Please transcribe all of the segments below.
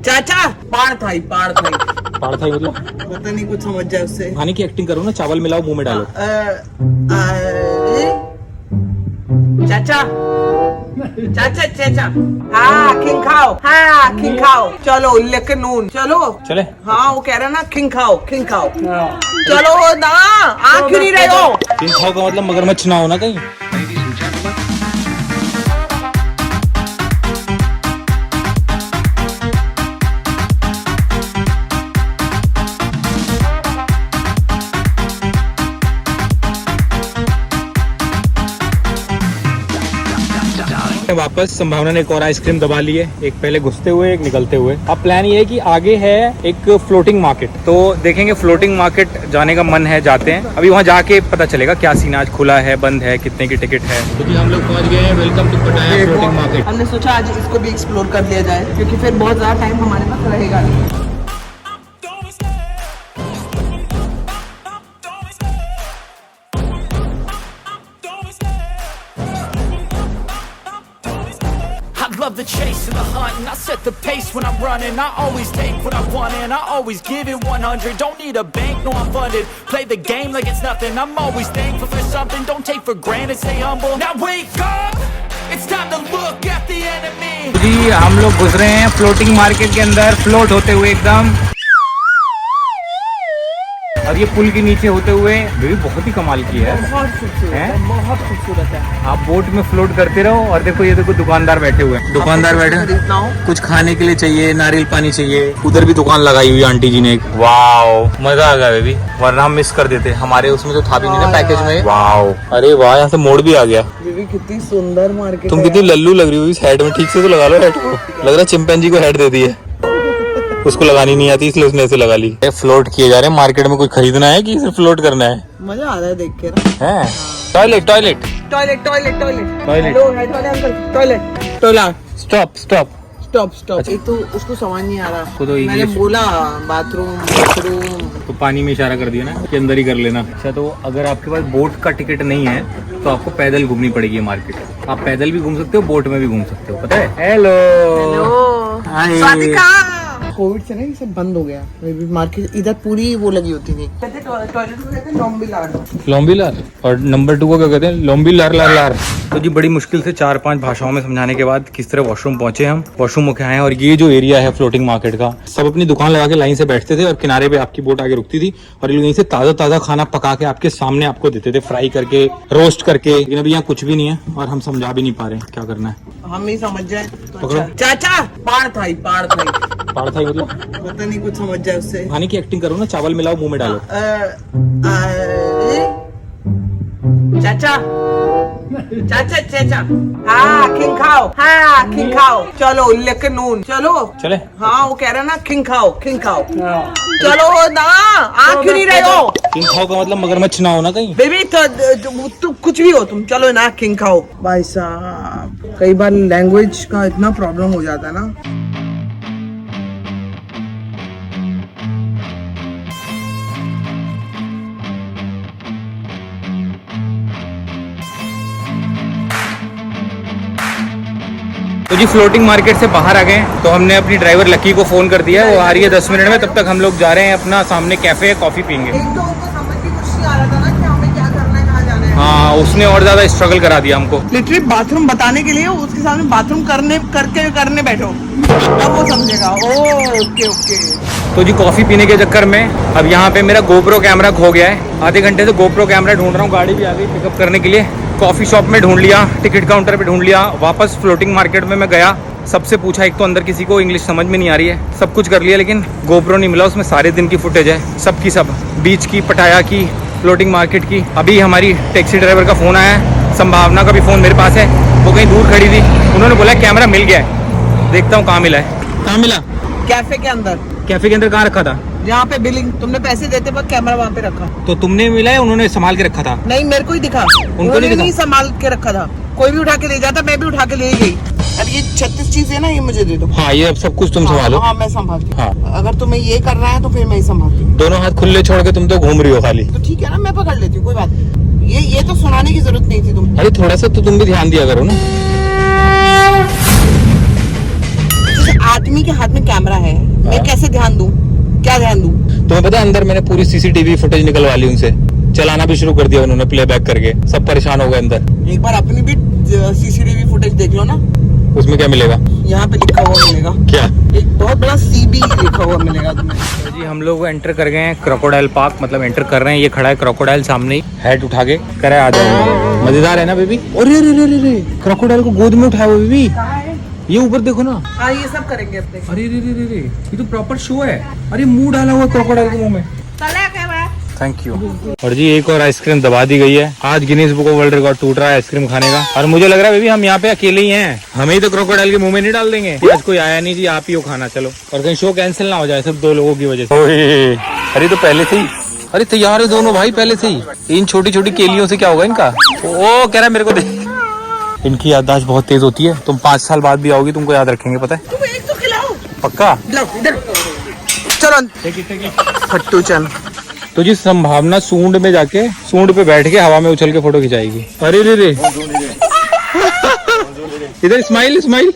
चाचा पाड़ थाई पाड़ थाई मतलब पता नहीं, कुछ समझ जाए उससे। खाने की एक्टिंग करो ना, चावल मिलाओ मुंह में डालो। चाचा चाचा चाचा हाँ खिंग खाओ, हाँ खिंग खाओ, चलो लेके नून चलो। चले हाँ वो कह रहा ना खिंग खाओ चलो ना, आ क्यों नहीं रहे हो? किंग खाओ का मतलब मगरमच्छ ना हो ना कहीं। वापस संभावना ने एक और आइसक्रीम दबा ली है, एक पहले घुसते हुए एक निकलते हुए। अब प्लान ये है कि आगे है एक फ्लोटिंग मार्केट, तो देखेंगे फ्लोटिंग मार्केट जाने का मन है, जाते हैं। अभी वहाँ जाके पता चलेगा क्या सीन आज खुला है बंद है, कितने की टिकट है। क्योंकि हम लोग पहुँच गए हैं, वेलकम टू पटाया फ्लोटिंग मार्केट। हमने सोचा आज इसको भी एक्सप्लोर कर लिया जाए, क्योंकि फिर बहुत ज्यादा टाइम हमारे पास रहेगा नहीं। Love the chase and the hunt, and I set the pace when I'm running. I always take what I want and I always give it 100. Don't need a bank, no I'm funded. Play the game like it's nothing. I'm always thankful for something. Don't take for granted, stay humble. Now wake up, it's time to look at the enemy. जी हम लोग घुस रहे हैं floating market के अंदर, float होते हुए एकदम। और ये पुल के नीचे होते हुए भी बहुत ही कमाल की है, बहुत खूबसूरत है। आप बोट में फ्लोट करते रहो और देखो ये देखो दुकानदार बैठे हुए हैं, दुकानदार बैठे हैं। कुछ खाने के लिए चाहिए, नारियल पानी चाहिए। उधर भी दुकान लगाई हुई आंटी जी ने। वाओ मजा आ गया बेबी, वरना हम मिस कर देते। हमारे उसमें तो था भी नहीं ना पैकेज में। वाओ अरे वाह, यहाँ से मोड़ भी आ गया। बेबी कितनी सुंदर मार्केट। तुम कितनी लल्लू लग रही हो इस हेड में, ठीक से तो लगा लो हेड को। लग रहा है चिंपैंजी को हेड दे दी है, उसको लगानी नहीं आती इसलिए उसने ऐसे लगा ली। फ्लोट किए जा रहे हैं, मार्केट में कुछ खरीदना है कि सिर्फ फ्लोट करना है? मजा आ रहा है देख के ना। हैं toilet toilet toilet toilet toilet toilet. Hello head वाले uncle, toilet toilet stop stop stop stop. एक तो उसको समझ नहीं आ रहा, तो मैंने इंग्लिश बोला बाथरूम बाथरूम, तो पानी में इशारा कर दिया ना कि अंदर ही कर लेना। अच्छा तो अगर आपके पास बोट का टिकट नहीं है तो आपको पैदल घूमनी पड़ेगी मार्केट। आप पैदल भी घूम सकते हो, बोट में भी घूम सकते हो, पता है। हेलो स्वातिका। कोविड से ना ये सब बंद हो गया, मार्केट इधर पूरी वो लगी होती थी। टॉयलेट को कहते हैं लोम्बिलार, लोम्बिलार, और नंबर 2 को क्या कहते हैं? लोम्बिलार लार लार। तो जी बड़ी मुश्किल से 4-5 भाषाओं में समझाने के बाद किस तरह वॉशरूम पहुंचे हम। वॉशरूम होके आए और ये जो एरिया है फ्लोटिंग मार्केट का, सब अपनी दुकान लगा के लाइन से बैठते थे और किनारे पे आपकी बोट आगे रुकती थी और ये लोग यहीं से ताजा ताजा खाना पका के आपके सामने आपको देते थे, फ्राई करके, रोस्ट करके। लेकिन अभी यहाँ कुछ भी नहीं है और हम समझा भी नहीं पा रहे हैं क्या करना है। हम ही समझ जाए तो पकड़ो। चाचा पाड़ थाई पाड़ थाई मतलब पता नहीं, कुछ समझ जाए उससे। खाने की एक्टिंग करो ना, चावल मिलाओ मुंह में डालो। चाचा चाचा चाचा हाँ खिंग खाओ, हाँ खिंग खाओ, चलो लेके नून चलो। चले हाँ वो कह रहा ना खिंग खाओ चलो ना, आ क्यों नहीं रहे हो? किंग खाओ का मतलब मगरमच्छ ना हो ना कहीं। बेबी तुम कुछ भी हो, तुम चलो ना किंग खाओ। भाई साहब कई बार लैंग्वेज का इतना प्रॉब्लम हो जाता है ना। तो जी फ्लोटिंग मार्केट से बाहर आ गए, तो हमने अपनी ड्राइवर लकी को फोन कर दिया, वो आ रही है 10 मिनट में। तब तक हम लोग जा रहे हैं अपना सामने कैफे है, कॉफी पीएंगे। एक तो उनको समझ की कुछ नहीं आ रहा था ना कि हमें क्या करना है, कहाँ जाना है। हाँ उसने और ज्यादा स्ट्रगल करा दिया हमको। लिटरली बाथरूम बताने के लिए उसके सामने बाथरूम करने बैठो, तब वो समझेगा। Okay okay. तो जी कॉफी पीने के चक्कर में अब यहाँ पे मेरा गोप्रो कैमरा खो गया है। आधे घंटे से गोप्रो कैमरा ढूंढ रहा हूँ, गाड़ी भी आ गई पिकअप करने के लिए। कॉफी शॉप में ढूंढ लिया, टिकट काउंटर पे ढूंढ लिया, वापस फ्लोटिंग मार्केट में मैं गया, सबसे पूछा। एक तो अंदर किसी को इंग्लिश समझ में नहीं आ रही है, सब कुछ कर लिया लेकिन गोप्रो नहीं मिला। उसमें सारे दिन की फुटेज है, सब की सब, बीच की, पटाया की, फ्लोटिंग मार्केट की। अभी हमारी टैक्सी ड्राइवर का फ़ोन आया है, संभावना का भी फ़ोन मेरे पास है, वो कहीं दूर खड़ी थी। उन्होंने बोला कैमरा मिल गया है, देखता हूँ कहाँ मिला है। कहाँ मिला? कैफे के अंदर। कैफे के अंदर कहाँ रखा था? जहाँ पे बिलिंग तुमने पैसे देते वक्त कैमरा वहाँ पे रखा। तो तुमने मिला है, उन्होंने संभाल के रखा था? नहीं मेरे को ही दिखा, उनको नहीं संभाल के रखा था। कोई भी उठा के ले जाता, मैं भी उठा के ले गई। अरे ये 36 चीज है ना, ये मुझे दे दो। हाँ ये सब कुछ तुम संभालो। हाँ मैं संभालती हूँ। हाँ। अगर तुम्हें ये करना है तो फिर मैं ही संभालती हूँ। दोनों हाथ खुले छोड़ के तुम तो घूम रही हो खाली। तो ठीक है ना, मैं पकड़ लेती हूँ, कोई बात नहीं। ये तो सुनाने की जरूरत नहीं थी तुम। अरे थोड़ा सा तो तुम भी ध्यान दिया करो ना। आदमी के हाथ में कैमरा है, मैं कैसे ध्यान दूं? क्या ध्यान दूं? तुम्हें पता है अंदर मैंने पूरी सीसीटीवी फुटेज निकलवा ली उनसे, चलाना भी शुरू कर दिया उन्होंने प्लेबैक करके, सब परेशान हो गए अंदर। एक बार अपनी भी सीसीटीवी फुटेज देख लो ना, उसमें क्या मिलेगा? यहाँ पे लिखा हुआ मिलेगा क्या? एक बहुत बड़ा CB लिखा हुआ मिलेगा तुम्हें। तो जी हम लोग एंटर कर गए हैं क्रोकोडाइल पार्क, मतलब एंटर कर रहे हैं। ये खड़ा है क्रोकोडाइल सामने ही, हेड उठा के करे आ जाओ। मजेदार है ना बेबी? अरे अरे अरे अरे क्रोकोडाइल को गोद में उठाया हुआ बेबी, ये ऊपर देखो ना। हाँ ये सब करेंगे अपने। अरे रे रे रे, ये तो प्रॉपर शो है। अरे मुंह डाला हुआ क्रोकोडाइल के मुंह में। Thank you. और जी एक और आइसक्रीम दबा दी गई है। आज Guinness book of world record टूट रहा है आइसक्रीम खाने का। और मुझे लग रहा है बेबी हम यहाँ पे अकेले ही हैं, हमें ही तो क्रोकोडाइल के मुंह में नहीं डाल देंगे। आज कोई आया नहीं जी, आप ही हो खाना। चलो, और कहीं शो कैंसिल ना हो जाए सिर्फ 2 लोगों की वजह से। अरे तो पहले से ही, अरे तैयार है दोनों भाई पहले से ही। इन छोटी छोटी केलियों से क्या होगा इनका? ओ कह रहा है मेरे को देख। इनकी याददाश्त बहुत तेज होती है, तुम 5 साल बाद भी आओगी तुमको याद रखेंगे, पता है? तुम एक तो खिलाओ पक्का? चलो फट्टू चल। तो जी संभावना सूंड में जाके सूंड पे बैठ के हवा में उछल के फोटो खिंचाएगी। अरे रे रे इधर smile smile.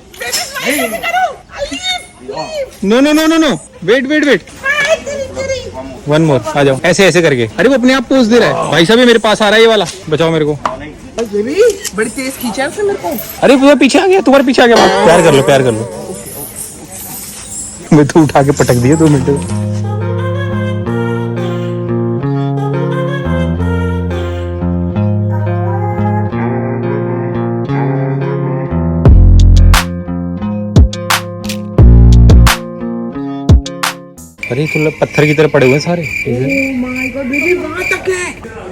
No no no no no, wait wait wait, 1 more, आ जाओ। ऐसे ऐसे करके। अरे वो अपने आप पोज दे रहा है। भाई साहब मेरे पास आ रहा है ये वाला, बचाओ मेरे को। बड़ी तेज खींचा है उसने मेरे को। अरे वो पीछे आ गया, तुम्हारे पीछे आ गया। प्यार कर लो प्यार कर लो। मैं तो उठा के पटक दिया 2 मिनट में। अरे तो पत्थर की तरह पड़े हुए सारे। Oh my God, baby, वहाँ तक है।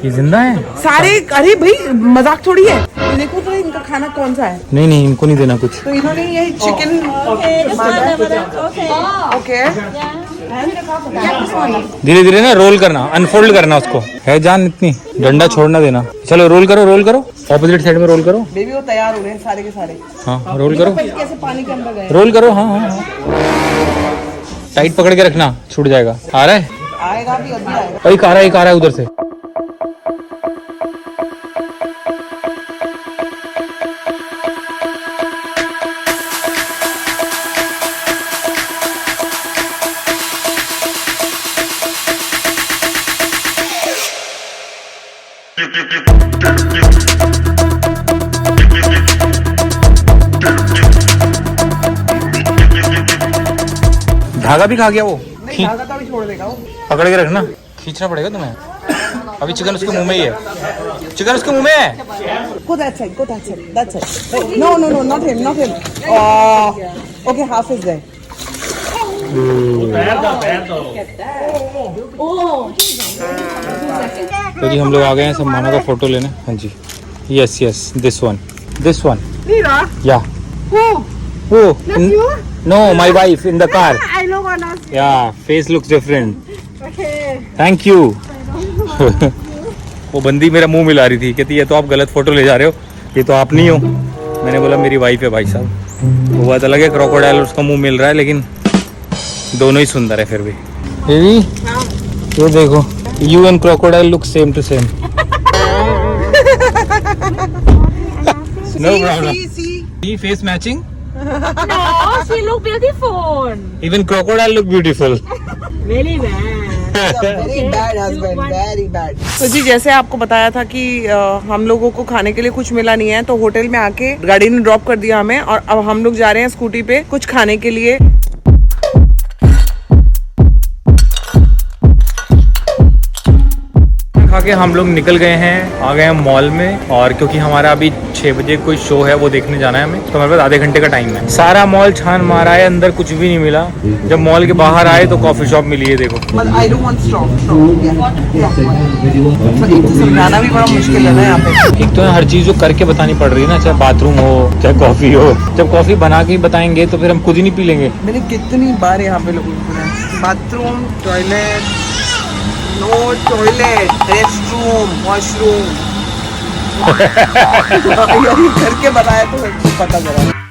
ये जिंदा है सारे। अरे भाई मजाक थोड़ी है। देखो तो इनका खाना कौन सा है। नहीं नहीं इनको नहीं देना कुछ। तो इन्होंने ये चिकन ओके। धीरे धीरे ना रोल करना, अनफोल्ड करना उसको, है जान इतनी, डंडा छोड़ना देना। चलो रोल करो रोल करो, ऑपोजिट साइड में रोल करो। बेबी वो तैयार हो रहे हैं सारे के सारे। हाँ रोल करो, कैसे पानी के अंदर गए। रोल करो। हाँ हाँ हाँ, टाइट पकड़ के रखना, छूट जाएगा। आ रहा है? आएगा भी, अभी आएगा। एक आ रहा है उधर से। धागा भी खा गया वो। धागा तो अभी छोड़ देगा वो। पकड़ के रखना, खींचना पड़ेगा तुम्हें। अभी चिकन उसके मुंह में ही है, चिकन उसके मुंह में है। Go that side, go that side, that side. No, no, no, not him, not him. Okay, half is there. तो जी हम लोग आ गए हैं सम्माना का फोटो लेने। हाँ जी, yes yes, this one Mira. या Who? You? No my wife in the car. I know one of you. या face looks different. Okay. Thank you. वो बंदी मेरा मुंह मिला रही थी, कहती है तो आप गलत फोटो ले जा रहे हो, ये तो आप नहीं हो। मैंने बोला मेरी वाइफ है भाई साहब। वो बात अलग है, क्रोकोडाइल उसका मुंह मिल रहा है, लेकिन दोनों ही सुंदर है फिर भी। बेबी ये देखो, you and crocodile look same to same. No problem. See face matching? No, she look beautiful. Even crocodile look beautiful. Very bad. Very bad husband, very bad. तो जी जैसे आपको बताया था कि हम लोगों को खाने के लिए कुछ मिला नहीं है, तो होटल में आके गाड़ी ने ड्रॉप कर दिया हमें, और अब हम लोग जा रहे हैं स्कूटी पे कुछ खाने के लिए। खा के हम लोग निकल गए हैं, आ गए हैं मॉल में। और क्योंकि हमारा अभी 6 बजे कोई शो है, वो देखने जाना है हमें, तो हमारे पास आधे घंटे का टाइम है। सारा मॉल छान मारा है, अंदर कुछ भी नहीं मिला। जब मॉल के बाहर आए तो कॉफी शॉप मिली है, देखो। समझाना भी बड़ा मुश्किल है ना यहाँ पे। एक तो हर चीज जो करके बतानी पड़ रही है ना, चाहे बाथरूम हो चाहे कॉफी हो। जब कॉफी बना के बताएंगे तो फिर हम खुद ही नहीं पी लेंगे। मैंने कितनी बार यहाँ पे लोगों को bathroom, toilet, no toilet, restroom, washroom करके बताया तो पता चला।